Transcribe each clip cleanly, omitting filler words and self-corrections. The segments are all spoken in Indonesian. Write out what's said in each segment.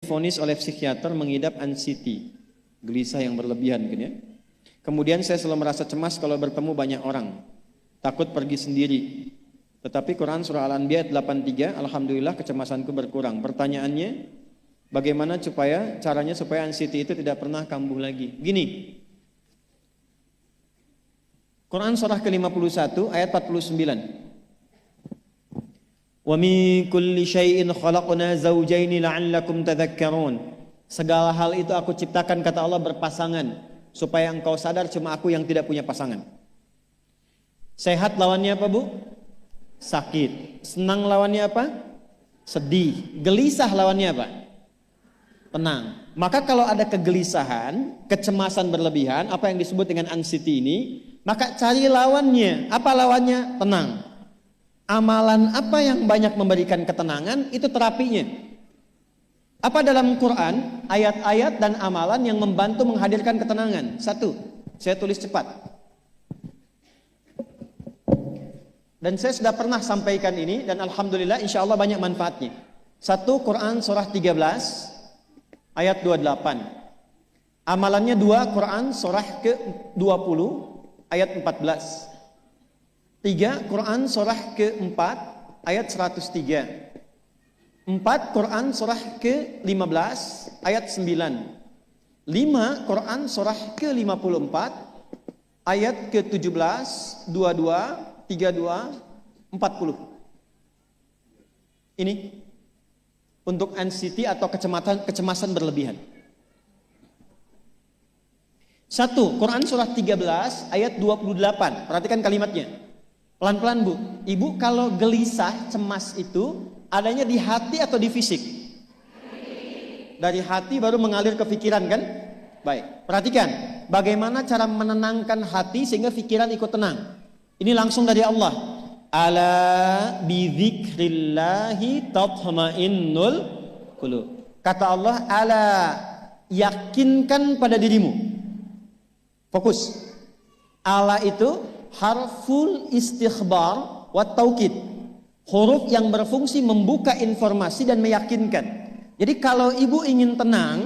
divonis oleh psikiater mengidap anxiety, gelisah yang berlebihan mungkin ya. Kemudian saya selalu merasa cemas kalau bertemu banyak orang, takut pergi sendiri. Tetapi Quran surah Al-Anbiya 83, alhamdulillah kecemasanku berkurang. Pertanyaannya, bagaimana caranya supaya anxiety itu tidak pernah kambuh lagi? Gini, Quran surah ke-51 ayat 49. Wa min kulli syai'in khalaqna zawjaini la'allakum tadhakkarun. Segala hal itu aku ciptakan, kata Allah, berpasangan, supaya engkau sadar cuma aku yang tidak punya pasangan. Sehat lawannya apa, Bu? Sakit. Senang lawannya apa? Sedih. Gelisah lawannya apa? Tenang. Maka kalau ada kegelisahan, kecemasan berlebihan, apa yang disebut dengan anxiety ini, maka cari lawannya. Apa lawannya? Tenang. Amalan apa yang banyak memberikan ketenangan, itu terapinya. Apa dalam Quran? Ayat-ayat dan amalan yang membantu menghadirkan ketenangan. Satu, saya tulis cepat. Dan saya sudah pernah sampaikan ini, dan alhamdulillah insya Allah banyak manfaatnya. Satu, Quran surah 13 ayat 28. Amalannya dua, Quran surah ke-20 ayat 14. Tiga, Quran surah ke-4 ayat 103. 4, Quran surah ke-15 ayat 9. 5, Quran surah ke-54 ayat ke-17, 22, 32, 40. Ini untuk anxiety atau kecemasan berlebihan. Satu, Quran surah 13 ayat 28. Perhatikan kalimatnya. Pelan-pelan, Bu. Ibu kalau gelisah, cemas itu adanya di hati atau di fisik? Dari hati baru mengalir ke pikiran kan? Baik, perhatikan bagaimana cara menenangkan hati sehingga pikiran ikut tenang. Ini langsung dari Allah. Ala bidzikrillahi tatma'innul qulub. Kata Allah, ala, yakinkan pada dirimu. Fokus. Ala itu harful istikhbar wa taukid. Huruf yang berfungsi membuka informasi dan meyakinkan. Jadi kalau ibu ingin tenang,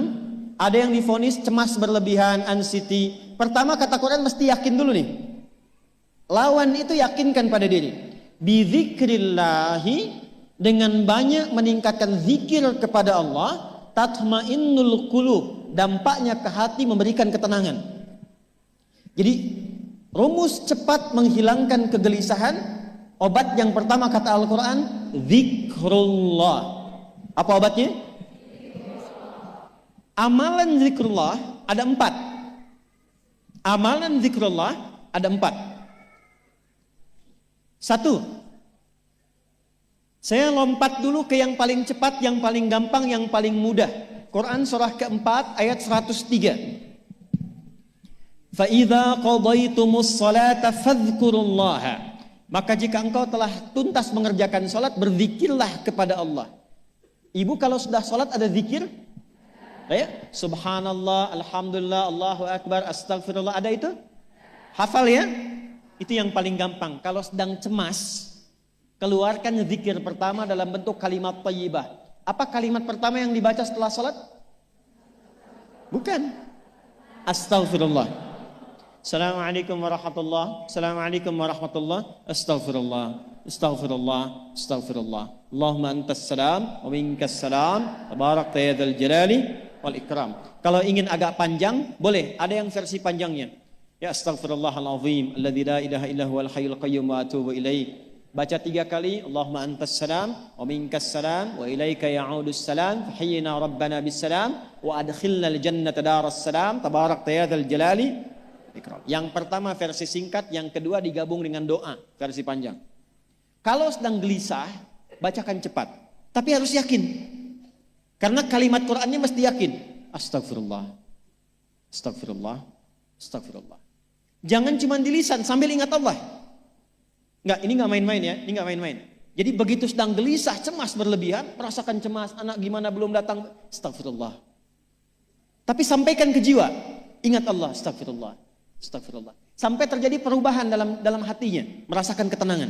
ada yang divonis cemas berlebihan, anxiety. Pertama kata Quran mesti yakin dulu nih. Lawan itu yakinkan pada diri. Bidzikrillahi, dengan banyak meningkatkan zikir kepada Allah, tatmainnul qulub, dampaknya ke hati memberikan ketenangan. Jadi rumus cepat menghilangkan kegelisahan, obat yang pertama kata Al-Quran, zikrullah. Apa obatnya? Amalan zikrullah ada 4. Amalan zikrullah ada 4. Satu, saya lompat dulu ke yang paling cepat, yang paling gampang, yang paling mudah. Quran surah ke-4 ayat 103. فَإِذَا قَضَيْتُمُ الصَّلَاةَ فَاذْكُرُوا اللَّهَ. Maka jika engkau telah tuntas mengerjakan salat, berzikirlah kepada Allah. Ibu kalau sudah salat ada zikir? Ya? Subhanallah, alhamdulillah, Allahu akbar, astagfirullah, ada itu? Hafal ya? Itu yang paling gampang. Kalau sedang cemas, keluarkan zikir pertama dalam bentuk kalimat thayyibah. Apa kalimat pertama yang dibaca setelah salat? Bukan. Astagfirullah. Assalamualaikum warahmatullah. Assalamualaikum warahmatullah. Astaghfirullah. Astaghfirullah. Astaghfirullah. Allahumma antas salam wa minkas salam. Tabarakta ya dzal jalali wal ikram. Kalau ingin agak panjang, boleh. Ada yang versi panjangnya. Ya astaghfirullahalazim alladzi la ilaha illa huwal hayyul qayyum wa atubu ilaih. Baca 3 kali. Allahumma antas salam wa minkas salam wa ilaika ya'udus salam. Fahayyina rabbana bis salam wa adkhilna al jannata daras salam. Tabarakta ya dzal jalali. Yang pertama versi singkat, yang kedua digabung dengan doa versi panjang. Kalau sedang gelisah, bacakan cepat, tapi harus yakin. Karena kalimat Qur'annya mesti yakin. Astagfirullah. Astagfirullah. Astagfirullah. Jangan cuma di lisan sambil ingat Allah. Enggak, ini enggak main-main ya, ini enggak main-main. Jadi begitu sedang gelisah, cemas berlebihan, merasakan cemas, anak gimana belum datang, astagfirullah. Tapi sampaikan ke jiwa, ingat Allah, astagfirullah. Astagfirullah. Sampai terjadi perubahan dalam hatinya, merasakan ketenangan.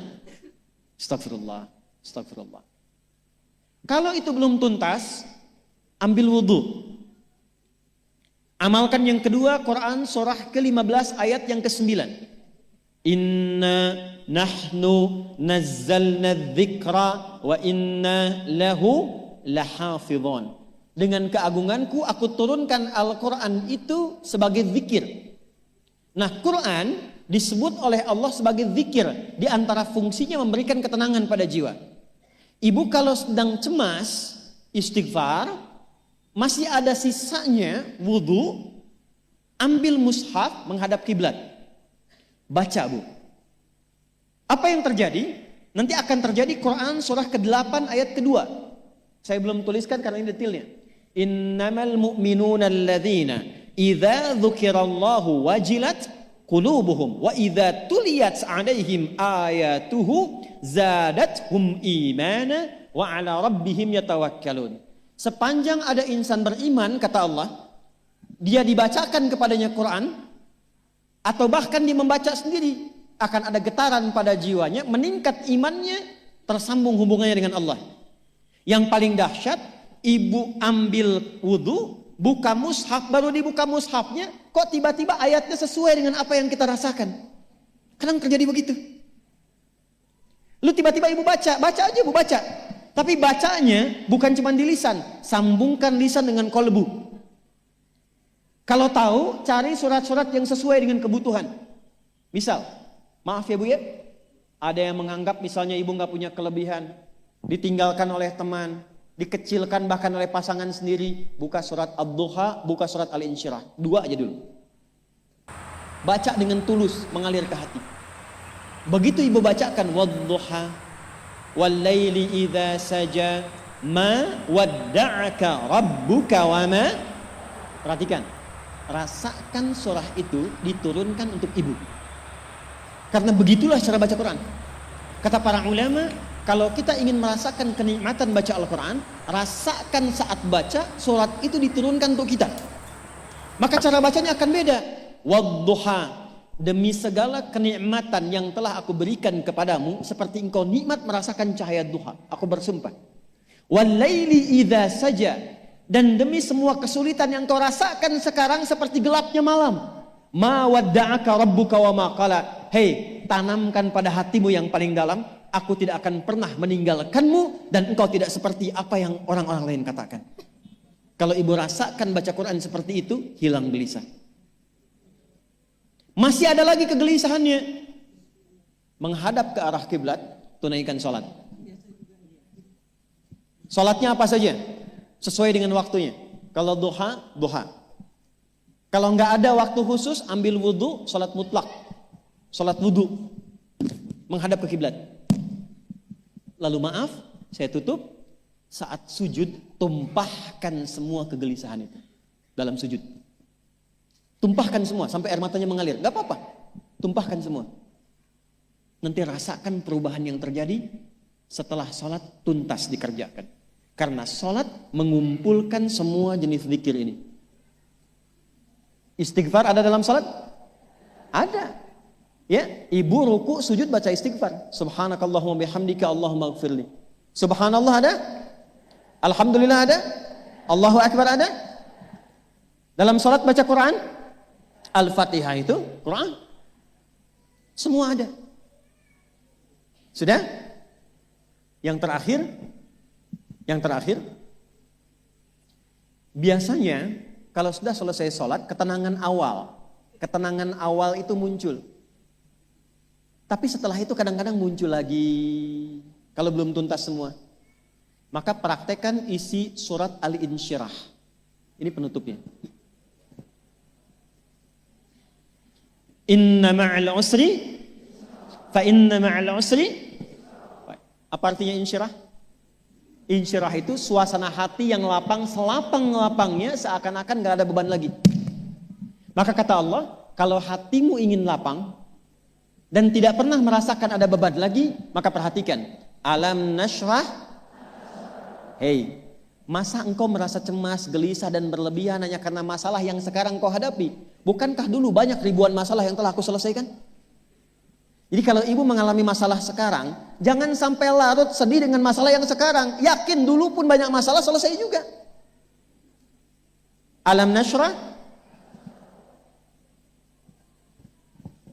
Astagfirullah, astagfirullah. Kalau itu belum tuntas, ambil wudhu. Amalkan yang kedua, Quran surah ke-15 ayat yang ke-9. Inna nahnu nazzalna dzikra wa inna lahu lahafidhon. Dengan keagunganku aku turunkan Al-Quran itu sebagai zikir. Nah, Quran disebut oleh Allah sebagai zikir. Di antara fungsinya memberikan ketenangan pada jiwa. Ibu kalau sedang cemas, istighfar, masih ada sisanya wudhu, ambil mushaf menghadap kiblat. Baca, Bu. Apa yang terjadi? Nanti akan terjadi Quran surah ke-8 ayat kedua. Saya belum tuliskan karena ini detailnya. Innamal mu'minuna alladzina idza dzukirallahu wajilat qulubuhum wa idza tuliyat 'alaihim ayatuhu zadatuhum imana wa 'ala rabbihim yatawakkalun. Sepanjang ada insan beriman, kata Allah, dia dibacakan kepadanya Quran atau bahkan dia membaca sendiri, akan ada getaran pada jiwanya, meningkat imannya, tersambung hubungannya dengan Allah. Yang paling dahsyat, ibu ambil wudhu, buka mushaf, baru dibuka mushafnya, kok tiba-tiba ayatnya sesuai dengan apa yang kita rasakan. Kadang terjadi begitu. Lu tiba-tiba ibu baca aja ibu baca. Tapi bacanya bukan cuma di lisan, sambungkan lisan dengan kolbu. Kalau tahu, cari surat-surat yang sesuai dengan kebutuhan. Misal, maaf ya Bu ya, ada yang menganggap misalnya ibu nggak punya kelebihan, ditinggalkan oleh teman, dikecilkan bahkan oleh pasangan sendiri, buka surat Ad-Duha, buka surat Al-Insyirah, 2 aja dulu. Baca dengan tulus, mengalir ke hati. Begitu ibu bacakan Wad-Duha wal-laili idza saja ma wadda'aka rabbuka wa ma. Perhatikan, rasakan surah itu diturunkan untuk ibu. Karena begitulah cara baca Quran. Kata para ulama, kalau kita ingin merasakan kenikmatan baca Al-Quran, rasakan saat baca, surat itu diturunkan untuk kita. Maka cara bacanya akan beda. Wadduha, demi segala kenikmatan yang telah aku berikan kepadamu, seperti engkau nikmat merasakan cahaya duha, aku bersumpah. Wal-laili idza saja, dan demi semua kesulitan yang kau rasakan sekarang seperti gelapnya malam. Ma wadda'aka rabbuka wa ma qala. Hei, tanamkan pada hatimu yang paling dalam, aku tidak akan pernah meninggalkanmu dan engkau tidak seperti apa yang orang-orang lain katakan. Kalau ibu rasakan baca Quran seperti itu, hilang gelisah. Masih ada lagi kegelisahannya. Menghadap ke arah kiblat, tunaikan sholat. Sholatnya apa saja? Sesuai dengan waktunya. Kalau duha, duha. Kalau nggak ada waktu khusus, ambil wudhu, sholat mutlak. Sholat wudhu. Menghadap ke kiblat. Lalu maaf, saya tutup. Saat sujud, tumpahkan semua kegelisahan itu dalam sujud. Tumpahkan semua sampai air matanya mengalir. Gak apa-apa, tumpahkan semua. Nanti rasakan perubahan yang terjadi setelah sholat tuntas dikerjakan. Karena sholat mengumpulkan semua jenis zikir ini. Istighfar ada dalam sholat? Ada. Ya, ibu ruku sujud baca istighfar. Subhanakallahumma bihamdika Allahumma ighfirli. Subhanallah ada? Alhamdulillah ada? Allahu Akbar ada? Dalam sholat baca Quran? Al-Fatihah itu Quran. Semua ada. Sudah? Yang terakhir, biasanya kalau sudah selesai sholat, ketenangan awal itu muncul. Tapi setelah itu kadang-kadang muncul lagi, kalau belum tuntas semua. Maka praktekkan isi surat Al-Insyirah. Ini penutupnya. Inna ma'al usri, fa inna ma'al usri. Apa artinya insyirah? Insyirah itu suasana hati yang lapang, selapang-lapangnya seakan-akan gak ada beban lagi. Maka kata Allah, kalau hatimu ingin lapang dan tidak pernah merasakan ada beban lagi, maka perhatikan. Alam nashrah. Hei, masa engkau merasa cemas, gelisah dan berlebihan hanya karena masalah yang sekarang kau hadapi? Bukankah dulu banyak ribuan masalah yang telah aku selesaikan? Jadi kalau ibu mengalami masalah sekarang, jangan sampai larut sedih dengan masalah yang sekarang. Yakin dulu pun banyak masalah selesai juga. Alam nashrah.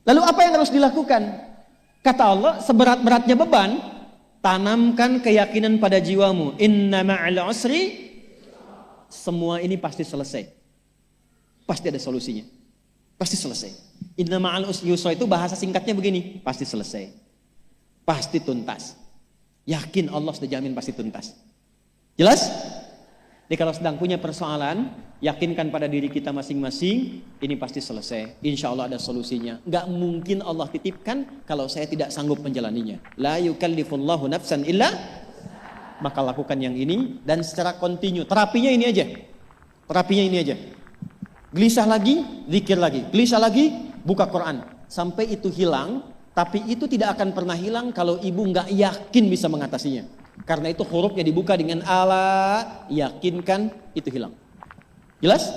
Lalu apa yang harus dilakukan? Kata Allah, seberat-beratnya beban, tanamkan keyakinan pada jiwamu. Inna ma'al usri, semua ini pasti selesai. Pasti ada solusinya. Pasti selesai. Inna ma'al usri yusra itu bahasa singkatnya begini, pasti selesai. Pasti tuntas. Yakin Allah sudah jamin pasti tuntas. Jelas? Jadi kalau sedang punya persoalan, yakinkan pada diri kita masing-masing, ini pasti selesai. Insya Allah ada solusinya. Gak mungkin Allah titipkan kalau saya tidak sanggup menjalaninya. La yukallifullahu nafsan illa, maka lakukan yang ini dan secara kontinu. Terapinya ini aja. Terapinya ini aja. Gelisah lagi, zikir lagi. Gelisah lagi, buka Quran. Sampai itu hilang, tapi itu tidak akan pernah hilang kalau ibu gak yakin bisa mengatasinya. Karena itu hurufnya dibuka dengan ala, yakinkan, itu hilang. Jelas?